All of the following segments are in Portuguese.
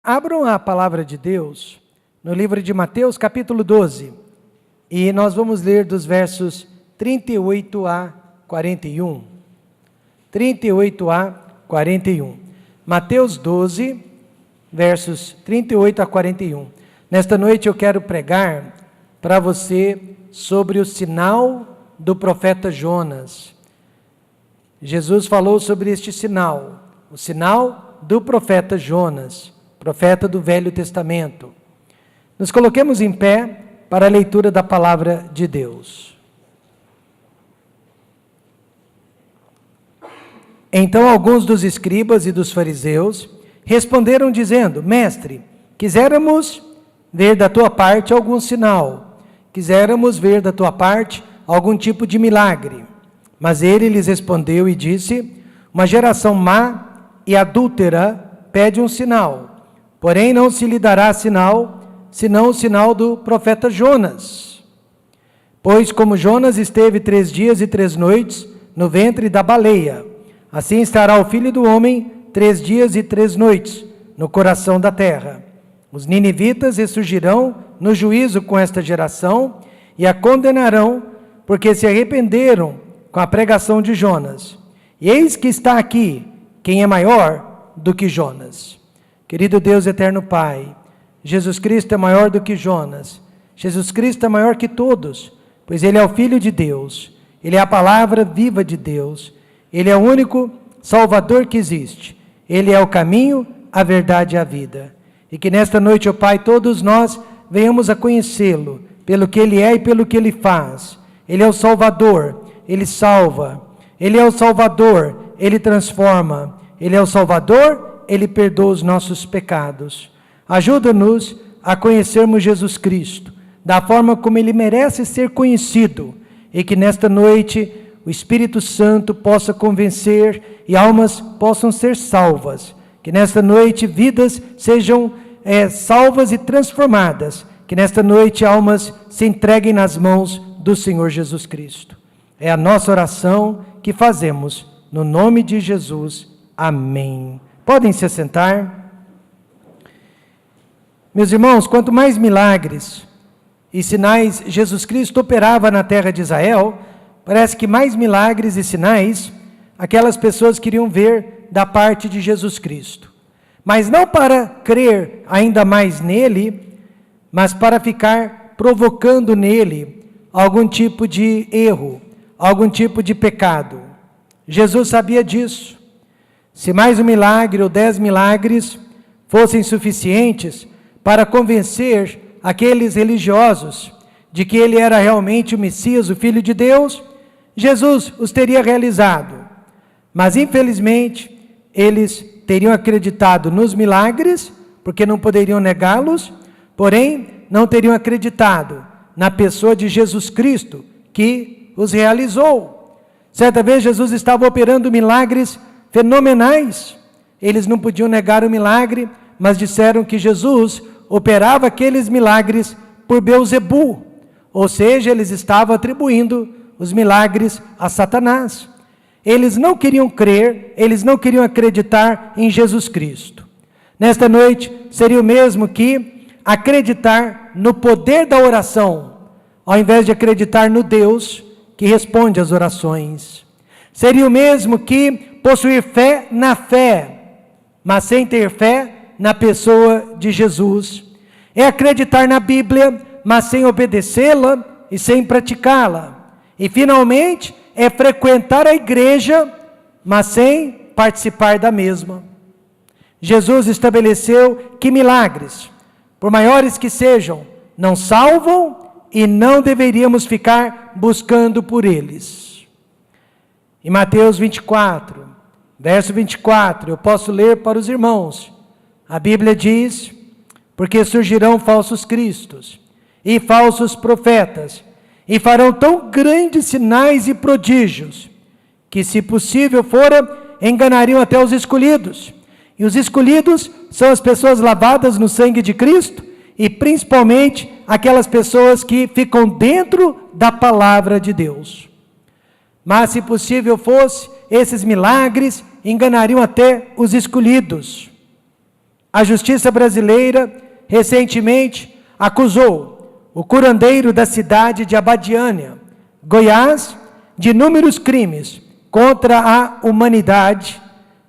Abram a palavra de Deus no livro de Mateus, capítulo 12, e nós vamos ler dos versos 38 a 41. 38 a 41. Mateus 12, versos 38 a 41. Nesta noite eu quero pregar para você sobre o sinal do profeta Jonas. Jesus falou sobre este sinal, o sinal do profeta Jonas, profeta do Velho Testamento. Nos coloquemos em pé para a leitura da palavra de Deus. Então alguns dos escribas e dos fariseus responderam dizendo: Mestre, quiséramos ver da tua parte algum sinal, quiséramos ver da tua parte algum tipo de milagre. Mas ele lhes respondeu e disse: Uma geração má e adúltera pede um sinal, porém não se lhe dará sinal, senão o sinal do profeta Jonas. Pois como Jonas esteve 3 dias e 3 noites no ventre da baleia, assim estará o Filho do Homem 3 dias e 3 noites no coração da terra. Os ninivitas ressurgirão no juízo com esta geração e a condenarão, porque se arrependeram com a pregação de Jonas. E eis que está aqui quem é maior do que Jonas. Querido Deus eterno Pai, Jesus Cristo é maior do que Jonas. Jesus Cristo é maior que todos, pois Ele é o Filho de Deus. Ele é a palavra viva de Deus. Ele é o único Salvador que existe. Ele é o caminho, a verdade e a vida. E que nesta noite, ó Pai, todos nós venhamos a conhecê-lo, pelo que Ele é e pelo que Ele faz. Ele é o Salvador, Ele salva. Ele é o Salvador, Ele transforma. Ele é o Salvador, Ele perdoa os nossos pecados. Ajuda-nos a conhecermos Jesus Cristo, da forma como Ele merece ser conhecido, e que nesta noite o Espírito Santo possa convencer e almas possam ser salvas. Que nesta noite vidas sejam salvas e transformadas. Que nesta noite almas se entreguem nas mãos do Senhor Jesus Cristo. É a nossa oração que fazemos no nome de Jesus. Amém. Podem se assentar. Meus irmãos, quanto mais milagres e sinais Jesus Cristo operava na terra de Israel, parece que mais milagres e sinais aquelas pessoas queriam ver da parte de Jesus Cristo. Mas não para crer ainda mais nele, mas para ficar provocando nele algum tipo de erro, algum tipo de pecado. Jesus sabia disso. Se mais um milagre ou 10 milagres fossem suficientes para convencer aqueles religiosos de que ele era realmente o Messias, o Filho de Deus, Jesus os teria realizado. Mas infelizmente eles teriam acreditado nos milagres, porque não poderiam negá-los, porém não teriam acreditado na pessoa de Jesus Cristo, que os realizou. Certa vez Jesus estava operando milagres fenomenais. Eles não podiam negar o milagre, mas disseram que Jesus operava aqueles milagres por Beelzebu, ou seja, eles estavam atribuindo os milagres a Satanás. Eles não queriam crer, eles não queriam acreditar em Jesus Cristo. Nesta noite, seria o mesmo que acreditar no poder da oração, ao invés de acreditar no Deus que responde às orações. Seria o mesmo que possuir fé na fé, mas sem ter fé na pessoa de Jesus. É acreditar na Bíblia, mas sem obedecê-la e sem praticá-la. E finalmente, é frequentar a igreja, mas sem participar da mesma. Jesus estabeleceu que milagres, por maiores que sejam, não salvam e não deveríamos ficar buscando por eles. Em Mateus 24, verso 24, eu posso ler para os irmãos. A Bíblia diz: porque surgirão falsos cristos e falsos profetas, e farão tão grandes sinais e prodígios, que se possível fora, enganariam até os escolhidos. E os escolhidos são as pessoas lavadas no sangue de Cristo, e principalmente aquelas pessoas que ficam dentro da palavra de Deus. Mas se possível fosse, esses milagres enganariam até os escolhidos. A justiça brasileira, recentemente, acusou o curandeiro da cidade de Abadiânia, Goiás, de inúmeros crimes contra a humanidade,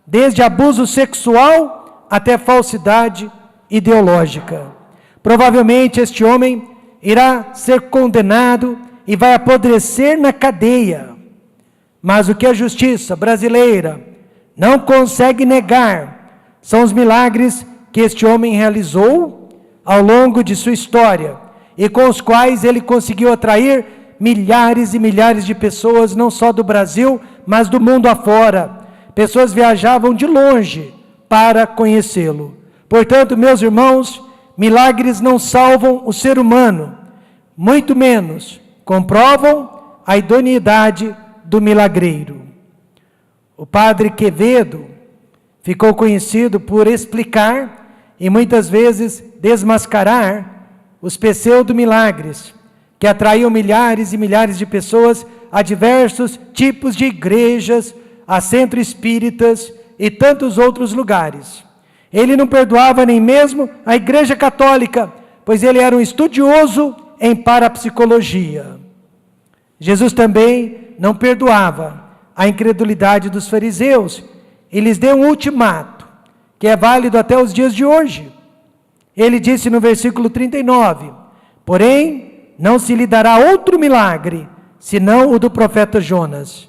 desde abuso sexual até falsidade ideológica. Provavelmente este homem irá ser condenado e vai apodrecer na cadeia. Mas o que a justiça brasileira não consegue negar são os milagres que este homem realizou ao longo de sua história e com os quais ele conseguiu atrair milhares e milhares de pessoas, não só do Brasil, mas do mundo afora. Pessoas viajavam de longe para conhecê-lo. Portanto, meus irmãos, milagres não salvam o ser humano, muito menos comprovam a idoneidade do milagreiro. O padre Quevedo ficou conhecido por explicar e muitas vezes desmascarar os pseudo-milagres que atraíam milhares e milhares de pessoas a diversos tipos de igrejas, a centros espíritas e tantos outros lugares. Ele não perdoava nem mesmo a Igreja Católica, pois ele era um estudioso em parapsicologia. Jesus também não perdoava a incredulidade dos fariseus e lhes deu um ultimato, que é válido até os dias de hoje. Ele disse no versículo 39, porém, não se lhe dará outro milagre, senão o do profeta Jonas.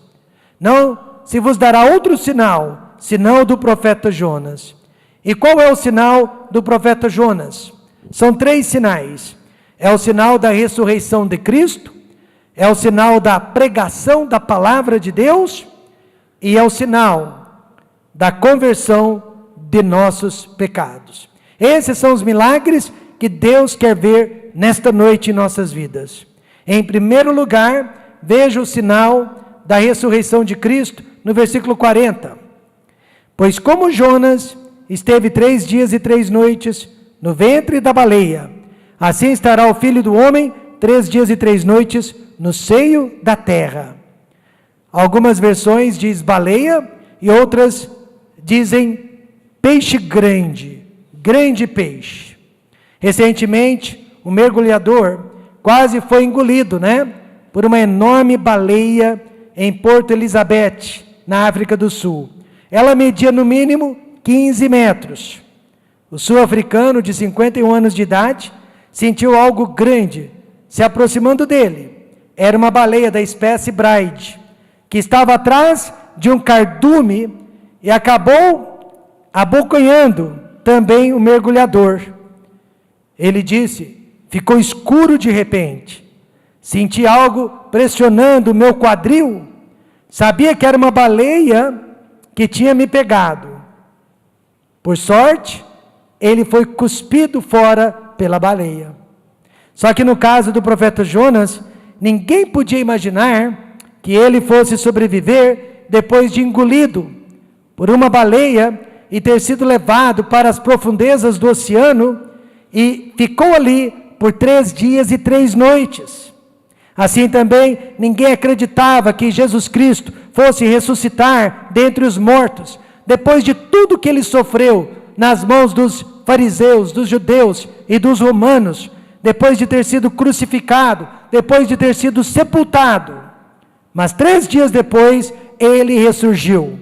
Não se vos dará outro sinal, senão o do profeta Jonas. E qual é o sinal do profeta Jonas? São 3 sinais. É o sinal da ressurreição de Cristo, é o sinal da pregação da palavra de Deus e é o sinal da conversão de nossos pecados. Esses são os milagres que Deus quer ver nesta noite em nossas vidas. Em primeiro lugar, veja o sinal da ressurreição de Cristo no versículo 40. Pois como Jonas esteve 3 dias e 3 noites no ventre da baleia, assim estará o Filho do Homem 3 dias e 3 noites no seio da terra. Algumas versões diz baleia e outras dizem peixe grande, grande peixe. Recentemente, um mergulhador quase foi engolido, por uma enorme baleia em Porto Elizabeth, na África do Sul. Ela media no mínimo 15 metros. O sul-africano de 51 anos de idade sentiu algo grande se aproximando dele. Era uma baleia da espécie Braide, que estava atrás de um cardume e acabou abocanhando também o mergulhador. Ele disse, ficou escuro de repente. Senti algo pressionando o meu quadril. Sabia que era uma baleia que tinha me pegado. Por sorte, ele foi cuspido fora pela baleia. Só que no caso do profeta Jonas, ninguém podia imaginar que ele fosse sobreviver depois de engolido por uma baleia e ter sido levado para as profundezas do oceano e ficou ali por 3 dias e 3 noites. Assim também, ninguém acreditava que Jesus Cristo fosse ressuscitar dentre os mortos, depois de tudo que ele sofreu nas mãos dos fariseus, dos judeus e dos romanos, depois de ter sido crucificado, depois de ter sido sepultado. Mas 3 dias depois, ele ressurgiu.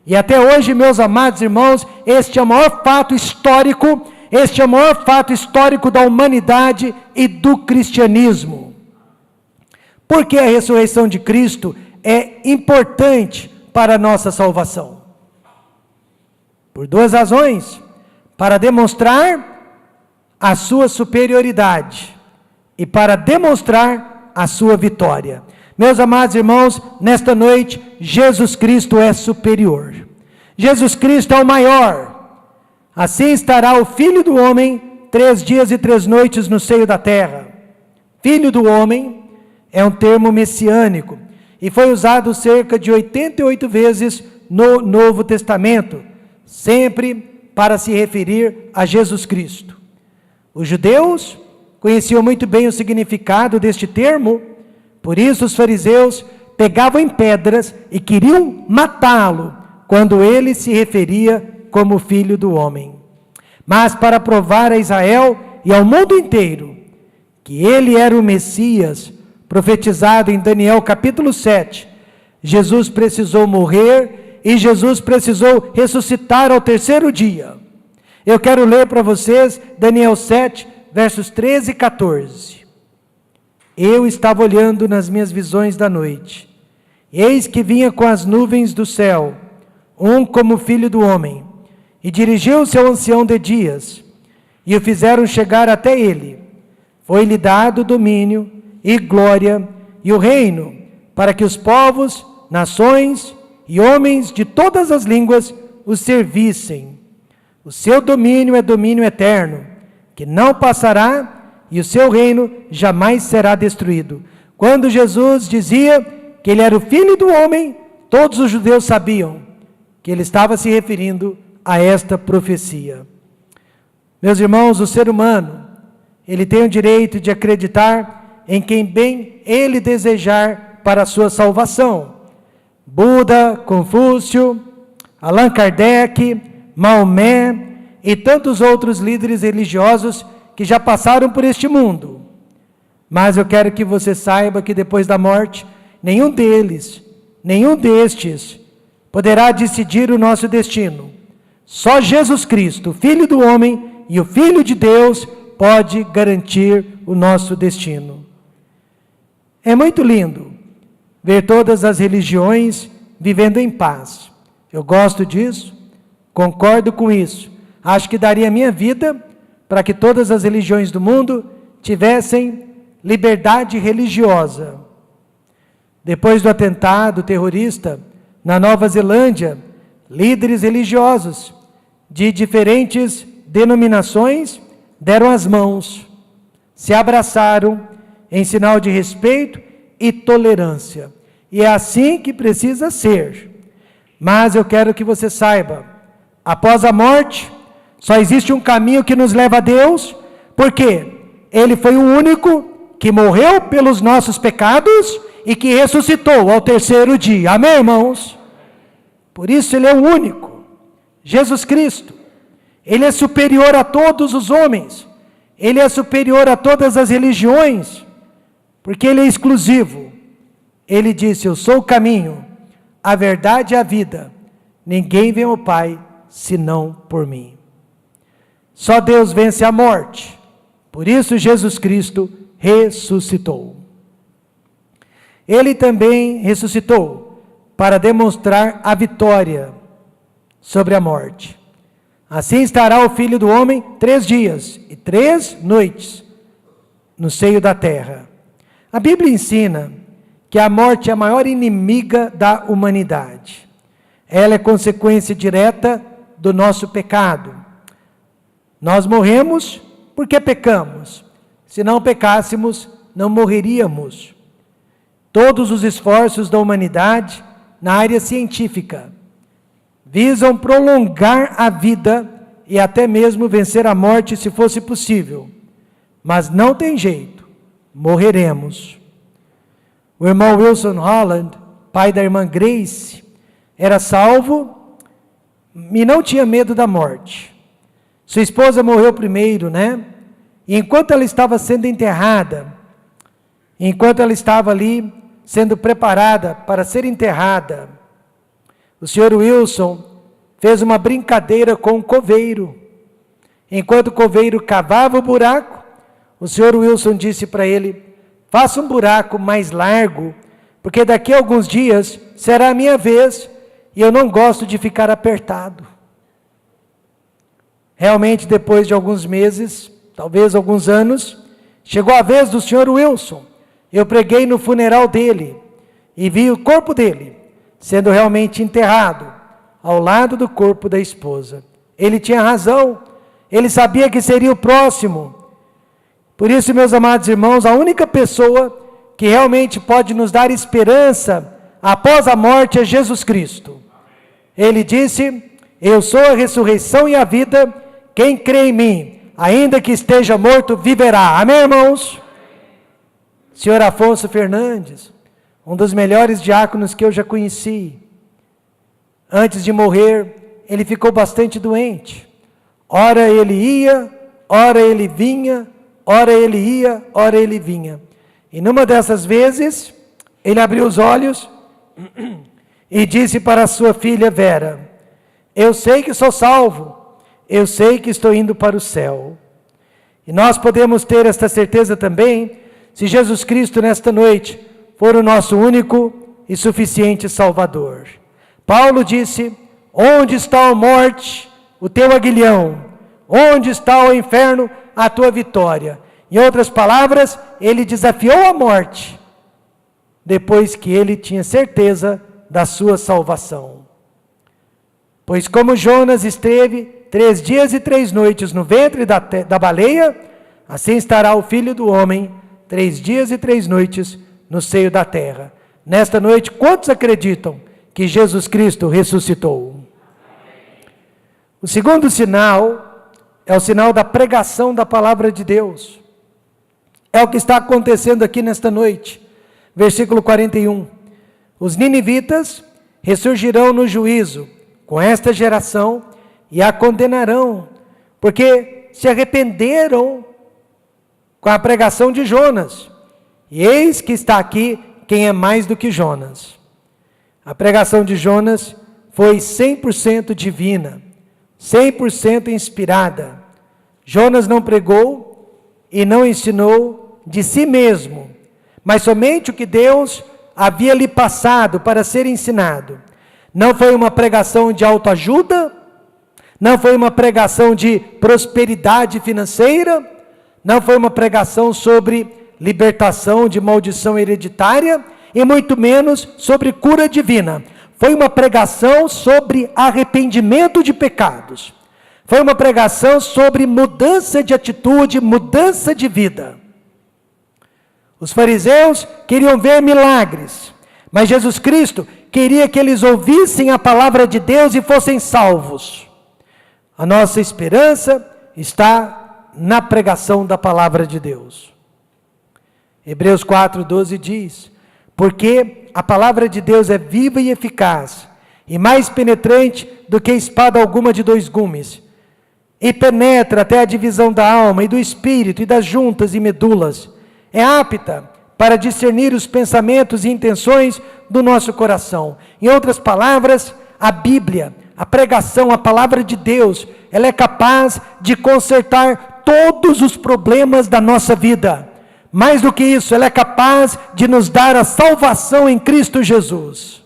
E até hoje, meus amados irmãos, este é o maior fato histórico, este é o maior fato histórico da humanidade e do cristianismo. Porque a ressurreição de Cristo é importante para a nossa salvação? Por 2 razões. Para demonstrar a sua superioridade e para demonstrar a sua vitória. Meus amados irmãos, nesta noite, Jesus Cristo é superior. Jesus Cristo é o maior. Assim estará o Filho do Homem 3 dias e 3 noites no seio da terra. Filho do Homem é um termo messiânico e foi usado cerca de 88 vezes no Novo Testamento, sempre para se referir a Jesus Cristo. Os judeus conheciam muito bem o significado deste termo, por isso os fariseus pegavam em pedras e queriam matá-lo, quando ele se referia como Filho do Homem. mas para provar a Israel e ao mundo inteiro que ele era o Messias, profetizado em Daniel capítulo 7, Jesus precisou morrer e Jesus precisou ressuscitar ao terceiro dia. Eu quero ler para vocês Daniel 7, versos 13 e 14. Eu estava olhando nas minhas visões da noite. Eis que vinha com as nuvens do céu, um como filho do homem, e dirigiu-se ao ancião de dias, e o fizeram chegar até ele. Foi-lhe dado domínio e glória e o reino, para que os povos, nações e homens de todas as línguas o servissem. O seu domínio é domínio eterno, que não passará, e o seu reino jamais será destruído. Quando Jesus dizia que ele era o Filho do homem, todos os judeus sabiam que ele estava se referindo a esta profecia. Meus irmãos, o ser humano, ele tem o direito de acreditar em quem bem ele desejar para a sua salvação. Buda, Confúcio, Allan Kardec, Maomé e tantos outros líderes religiosos que já passaram por este mundo. Mas eu quero que você saiba que depois da morte, nenhum destes poderá decidir o nosso destino. Só Jesus Cristo, Filho do homem e o Filho de Deus, pode garantir o nosso destino. É muito lindo ver todas as religiões vivendo em paz. Eu gosto disso, concordo com isso. Acho que daria minha vida para que todas as religiões do mundo tivessem liberdade religiosa. Depois do atentado terrorista na Nova Zelândia, líderes religiosos de diferentes denominações deram as mãos, se abraçaram em sinal de respeito e tolerância. E é assim que precisa ser. Mas eu quero que você saiba, após a morte, só existe um caminho que nos leva a Deus, porque Ele foi o único que morreu pelos nossos pecados e que ressuscitou ao terceiro dia. Amém, irmãos? Por isso Ele é o único. Jesus Cristo, Ele é superior a todos os homens. Ele é superior a todas as religiões, porque Ele é exclusivo. Ele disse: eu sou o caminho, a verdade e a vida. Ninguém vem ao Pai, senão por mim. Só Deus vence a morte. Por isso Jesus Cristo ressuscitou. Ele também ressuscitou para demonstrar a vitória sobre a morte. Assim estará o Filho do homem 3 dias e 3 noites no seio da terra. A Bíblia ensina que a morte é a maior inimiga da humanidade. Ela é consequência direta do nosso pecado. Nós morremos porque pecamos. Se não pecássemos, não morreríamos. Todos os esforços da humanidade na área científica visam prolongar a vida e até mesmo vencer a morte se fosse possível. Mas não tem jeito, morreremos. O irmão Wilson Holland, pai da irmã Grace, era salvo e não tinha medo da morte. Sua esposa morreu primeiro, né? E enquanto ela estava sendo enterrada, enquanto ela estava ali sendo preparada para ser enterrada, o senhor Wilson fez uma brincadeira com o coveiro. Enquanto o coveiro cavava o buraco, o senhor Wilson disse para ele: faça um buraco mais largo, porque daqui a alguns dias será a minha vez e eu não gosto de ficar apertado. Realmente, depois de alguns meses, talvez alguns anos, chegou a vez do senhor Wilson. Eu preguei no funeral dele e vi o corpo dele sendo realmente enterrado ao lado do corpo da esposa. Ele tinha razão, ele sabia que seria o próximo. Por isso, meus amados irmãos, a única pessoa que realmente pode nos dar esperança após a morte é Jesus Cristo. Ele disse: eu sou a ressurreição e a vida, quem crê em mim, ainda que esteja morto, viverá. Amém, irmãos? Senhor Afonso Fernandes, um dos melhores diáconos que eu já conheci, antes de morrer, ele ficou bastante doente. Ora ele ia, ora ele vinha, ora ele ia, ora ele vinha. E numa dessas vezes, ele abriu os olhos e disse para a sua filha Vera: eu sei que sou salvo, eu sei que estou indo para o céu. E nós podemos ter esta certeza também, se Jesus Cristo nesta noite for o nosso único e suficiente Salvador. Paulo disse: onde está a morte, o teu aguilhão? Onde está o inferno, a tua vitória? Em outras palavras, ele desafiou a morte, depois que ele tinha certeza da sua salvação. Pois como Jonas esteve 3 dias e 3 noites no ventre da baleia, assim estará o Filho do Homem 3 dias e 3 noites no seio da terra. Nesta noite, quantos acreditam que Jesus Cristo ressuscitou? O segundo sinal é o sinal da pregação da palavra de Deus. É o que está acontecendo aqui nesta noite. Versículo 41. Os ninivitas ressurgirão no juízo com esta geração e a condenarão, porque se arrependeram com a pregação de Jonas. E eis que está aqui quem é mais do que Jonas. A pregação de Jonas foi 100% divina, 100% inspirada. Jonas não pregou e não ensinou de si mesmo, mas somente o que Deus havia lhe passado para ser ensinado. Não foi uma pregação de autoajuda, não foi uma pregação de prosperidade financeira, não foi uma pregação sobre libertação de maldição hereditária, e muito menos sobre cura divina. Foi uma pregação sobre arrependimento de pecados. Foi uma pregação sobre mudança de atitude, mudança de vida. Os fariseus queriam ver milagres, mas Jesus Cristo queria que eles ouvissem a palavra de Deus e fossem salvos. A nossa esperança está na pregação da palavra de Deus. Hebreus 4:12 diz: porque a palavra de Deus é viva e eficaz, e mais penetrante do que espada alguma de 2 gumes, e penetra até a divisão da alma e do espírito e das juntas e medulas, é apta para discernir os pensamentos e intenções do nosso coração. Em outras palavras, a Bíblia, a pregação, a palavra de Deus, ela é capaz de consertar todos os problemas da nossa vida. Mais do que isso, ela é capaz de nos dar a salvação em Cristo Jesus.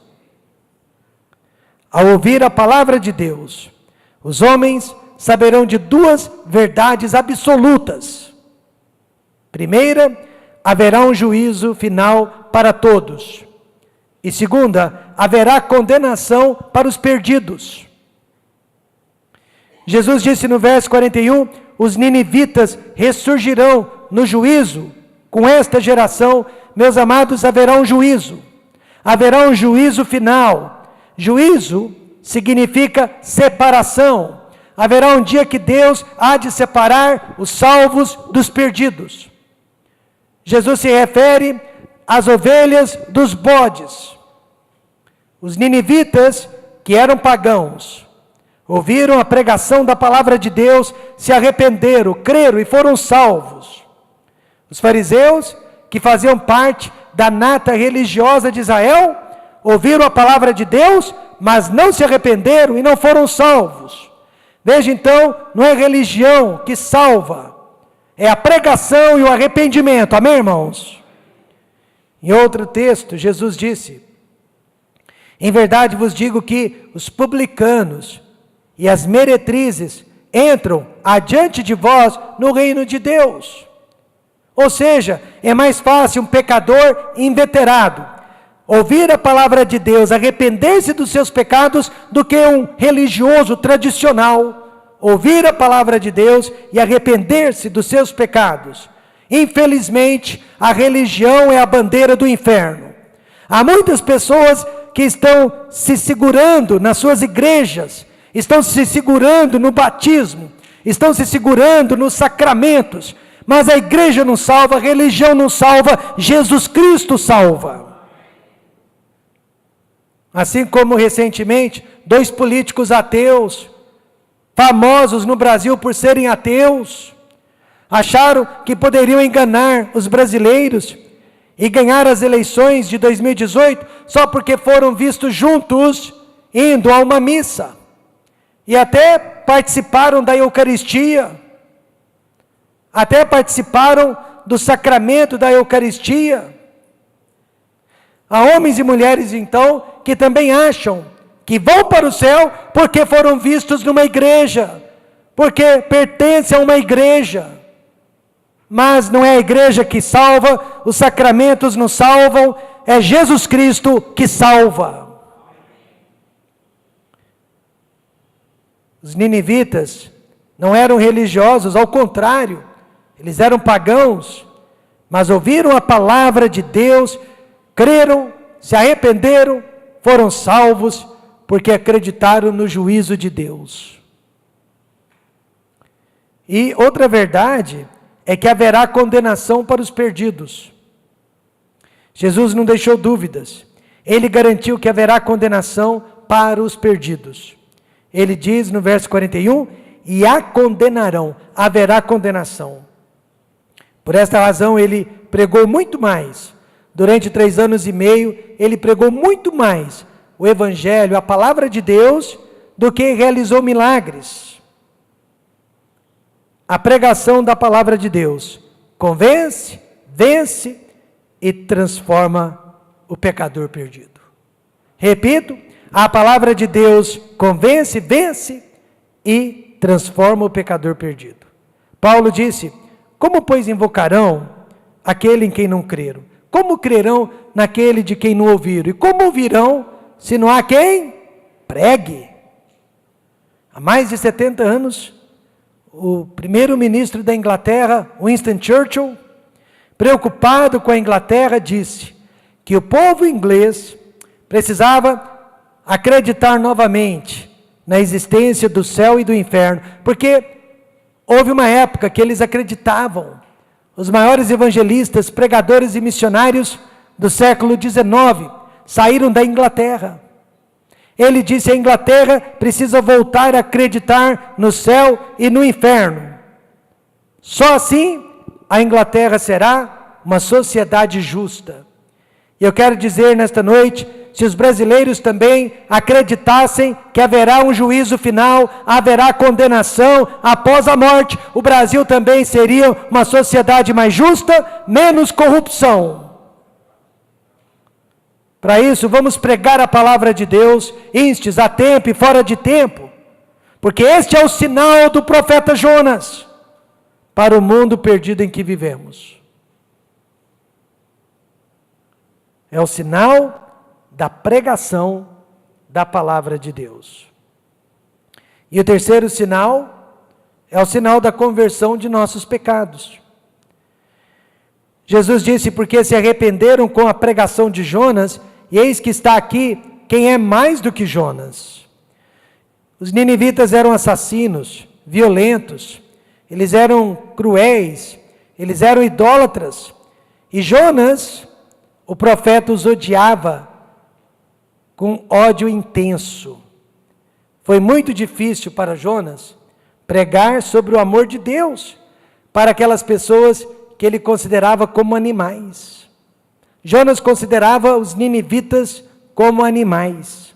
Ao ouvir a palavra de Deus, os homens saberão de 2 verdades absolutas. Primeira, haverá um juízo final para todos. E segunda, haverá condenação para os perdidos. Jesus disse no verso 41, os ninivitas ressurgirão no juízo. Com esta geração, meus amados, haverá um juízo. Haverá um juízo final. Juízo significa separação. Haverá um dia que Deus há de separar os salvos dos perdidos. Jesus se refere às ovelhas dos bodes. Os ninivitas, que eram pagãos, ouviram a pregação da palavra de Deus, se arrependeram, creram e foram salvos. Os fariseus, que faziam parte da nata religiosa de Israel, ouviram a palavra de Deus, mas não se arrependeram e não foram salvos. Veja então, não é religião que salva, é a pregação e o arrependimento, amém, irmãos? Em outro texto, Jesus disse: em verdade vos digo que os publicanos e as meretrizes entram adiante de vós no reino de Deus. Ou seja, é mais fácil um pecador inveterado ouvir a palavra de Deus, arrepender-se dos seus pecados, do que um religioso tradicional ouvir a palavra de Deus e arrepender-se dos seus pecados. Infelizmente, a religião é a bandeira do inferno. Há muitas pessoas que estão se segurando nas suas igrejas, estão se segurando no batismo, estão se segurando nos sacramentos, mas a igreja não salva, a religião não salva, Jesus Cristo salva. Assim como recentemente, 2 políticos ateus famosos no Brasil por serem ateus, acharam que poderiam enganar os brasileiros e ganhar as eleições de 2018 só porque foram vistos juntos indo a uma missa. E até participaram da Eucaristia, até participaram do sacramento da Eucaristia. Há homens e mulheres, então, que também acham que vão para o céu porque foram vistos numa igreja, porque pertencem a uma igreja. Mas não é a igreja que salva, os sacramentos não salvam, é Jesus Cristo que salva. Os ninivitas não eram religiosos, ao contrário, eles eram pagãos, mas ouviram a palavra de Deus, creram, se arrependeram, foram salvos, porque acreditaram no juízo de Deus. E outra verdade é que haverá condenação para os perdidos. Jesus não deixou dúvidas. Ele garantiu que haverá condenação para os perdidos. Ele diz no verso 41, e a condenarão, haverá condenação. Por esta razão ele pregou muito mais. Durante 3 anos e meio, ele pregou muito mais o Evangelho, a palavra de Deus, do que realizou milagres. A pregação da palavra de Deus convence, vence e transforma o pecador perdido. Repito, a palavra de Deus convence, vence e transforma o pecador perdido. Paulo disse, como pois invocarão aquele em quem não creram? Como crerão naquele de quem não ouviram? E como ouvirão se não há quem pregue? Há mais de 70 anos, o primeiro-ministro da Inglaterra, Winston Churchill, preocupado com a Inglaterra, disse que o povo inglês precisava acreditar novamente na existência do céu e do inferno, porque houve uma época que eles acreditavam. Os maiores evangelistas, pregadores e missionários do século XIX saíram da Inglaterra. Ele disse: a Inglaterra precisa voltar a acreditar no céu e no inferno. Só assim a Inglaterra será uma sociedade justa. E eu quero dizer nesta noite, se os brasileiros também acreditassem que haverá um juízo final, haverá condenação após a morte, o Brasil também seria uma sociedade mais justa, menos corrupção. Para isso, vamos pregar a palavra de Deus, instes, a tempo e fora de tempo, porque este é o sinal do profeta Jonas, para o mundo perdido em que vivemos. É o sinal da pregação da palavra de Deus. E o terceiro sinal é o sinal da conversão de nossos pecados. Jesus disse, porque se arrependeram com a pregação de Jonas, e eis que está aqui quem é mais do que Jonas. Os ninivitas eram assassinos, violentos, eles eram cruéis, eles eram idólatras, e Jonas, o profeta, os odiava com ódio intenso. Foi muito difícil para Jonas pregar sobre o amor de Deus para aquelas pessoas que ele considerava como animais. Jonas considerava os ninivitas como animais.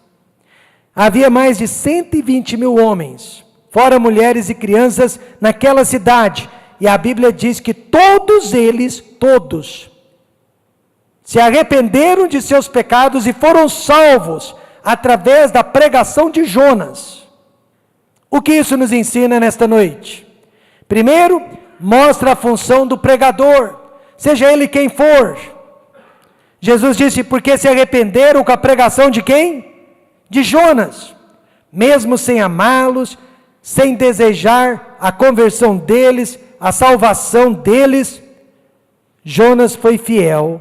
Havia mais de 120 mil homens, fora mulheres e crianças, naquela cidade. E a Bíblia diz que todos eles, todos, se arrependeram de seus pecados e foram salvos através da pregação de Jonas. O que isso nos ensina nesta noite? Primeiro, mostra a função do pregador, seja ele quem for. Jesus disse, porque se arrependeram com a pregação de quem? De Jonas. Mesmo sem amá-los, sem desejar a conversão deles, a salvação deles, Jonas foi fiel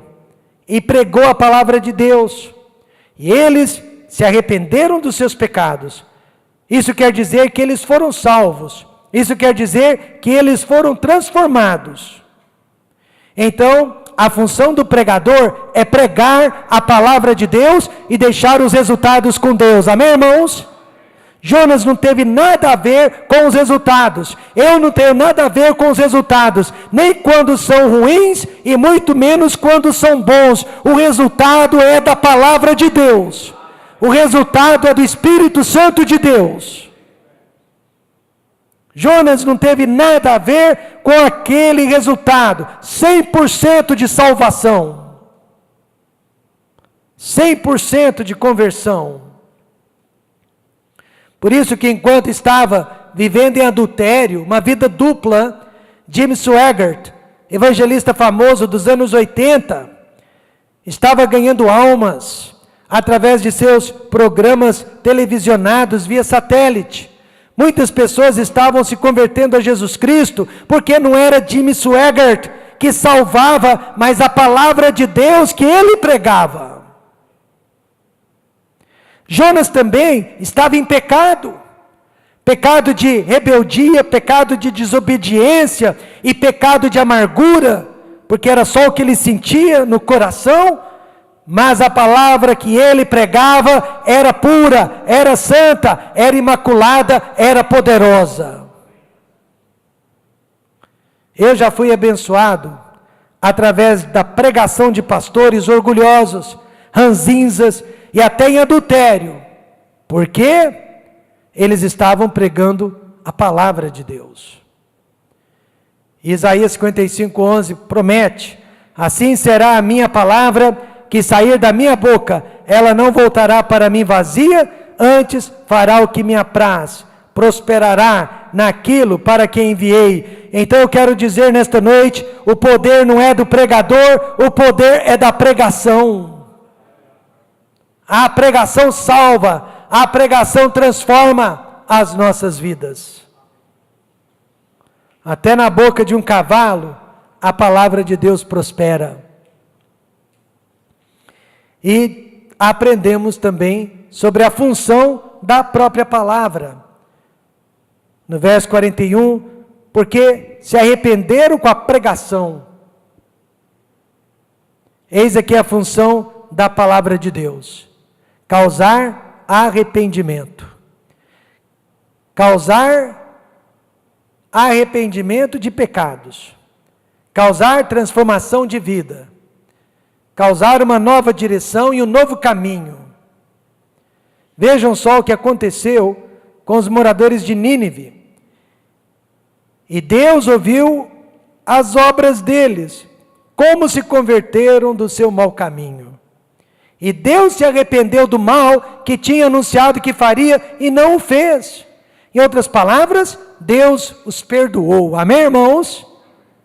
e pregou a palavra de Deus. E eles se arrependeram dos seus pecados. Isso quer dizer que eles foram salvos. Isso quer dizer que eles foram transformados. Então, a função do pregador é pregar a palavra de Deus e deixar os resultados com Deus. Amém, irmãos? Jonas não teve nada a ver com os resultados. Eu não tenho nada a ver com os resultados, nem quando são ruins e muito menos quando são bons. O resultado é da palavra de Deus. O resultado é do Espírito Santo de Deus. Jonas não teve nada a ver com aquele resultado. 100% de salvação. 100% de conversão. Por isso que enquanto estava vivendo em adultério, uma vida dupla, Jim Swaggart, evangelista famoso dos anos 80, estava ganhando almas através de seus programas televisionados via satélite. Muitas pessoas estavam se convertendo a Jesus Cristo, porque não era Jim Swaggart que salvava, mas a palavra de Deus que ele pregava. Jonas também estava em pecado. Pecado de rebeldia, pecado de desobediência e pecado de amargura, porque era só o que ele sentia no coração, mas a palavra que ele pregava era pura, era santa, era imaculada, era poderosa. Eu já fui abençoado através da pregação de pastores orgulhosos, ranzinzas e até em adultério, porque eles estavam pregando a palavra de Deus. Isaías 55:11 promete: assim será a minha palavra que sair da minha boca, ela não voltará para mim vazia, antes fará o que me apraz, prosperará naquilo para que enviei. Então eu quero dizer nesta noite, o poder não é do pregador, o poder é da pregação. A pregação salva, a pregação transforma as nossas vidas. Até na boca de um cavalo, a palavra de Deus prospera. E aprendemos também sobre a função da própria palavra. No verso 41, porque se arrependeram com a pregação. Eis aqui a função da palavra de Deus: causar arrependimento. Causar arrependimento de pecados. Causar transformação de vida. Causar uma nova direção e um novo caminho. Vejam só o que aconteceu com os moradores de Nínive. E Deus ouviu as obras deles, como se converteram do seu mau caminho. E Deus se arrependeu do mal que tinha anunciado que faria e não o fez. Em outras palavras, Deus os perdoou. Amém, irmãos?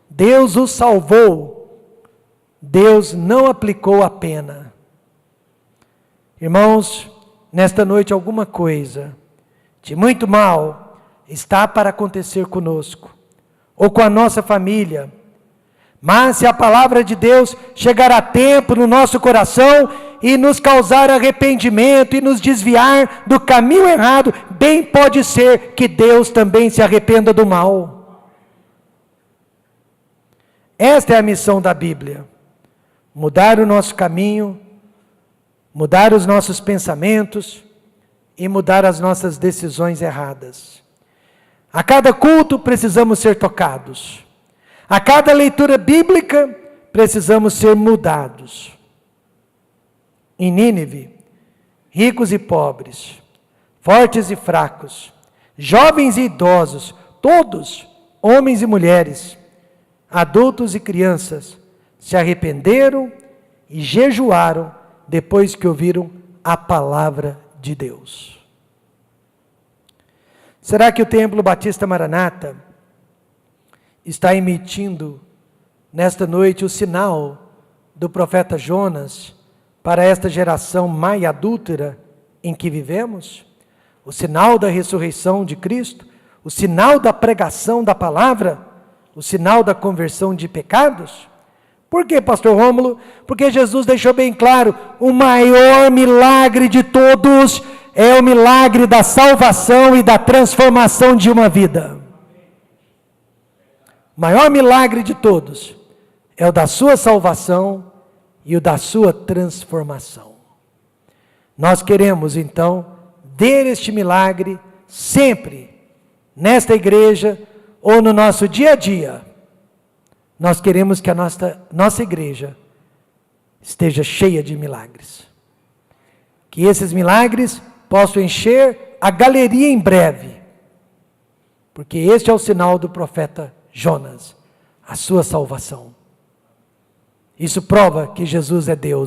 Deus os salvou. Deus não aplicou a pena. Irmãos, nesta noite alguma coisa de muito mal está para acontecer conosco, ou com a nossa família. Mas se a palavra de Deus chegar a tempo no nosso coração e nos causar arrependimento e nos desviar do caminho errado, bem pode ser que Deus também se arrependa do mal. Esta é a missão da Bíblia: mudar o nosso caminho, mudar os nossos pensamentos e mudar as nossas decisões erradas. A cada culto precisamos ser tocados. A cada leitura bíblica, precisamos ser mudados. Em Nínive, ricos e pobres, fortes e fracos, jovens e idosos, todos, homens e mulheres, adultos e crianças, se arrependeram e jejuaram depois que ouviram a palavra de Deus. Será que o Templo Batista Maranata está emitindo nesta noite o sinal do profeta Jonas para esta geração má e adúltera em que vivemos? O sinal da ressurreição de Cristo, o sinal da pregação da palavra, o sinal da conversão de pecados? Por quê, pastor Rômulo? Porque Jesus deixou bem claro: o maior milagre de todos é o milagre da salvação e da transformação de uma vida. O maior milagre de todos é o da sua salvação e o da sua transformação. Nós queremos então ver este milagre sempre, nesta igreja ou no nosso dia a dia, nós queremos que a nossa igreja esteja cheia de milagres. Que esses milagres possam encher a galeria em breve. Porque este é o sinal do profeta Jonas, a sua salvação. Isso prova que Jesus é Deus.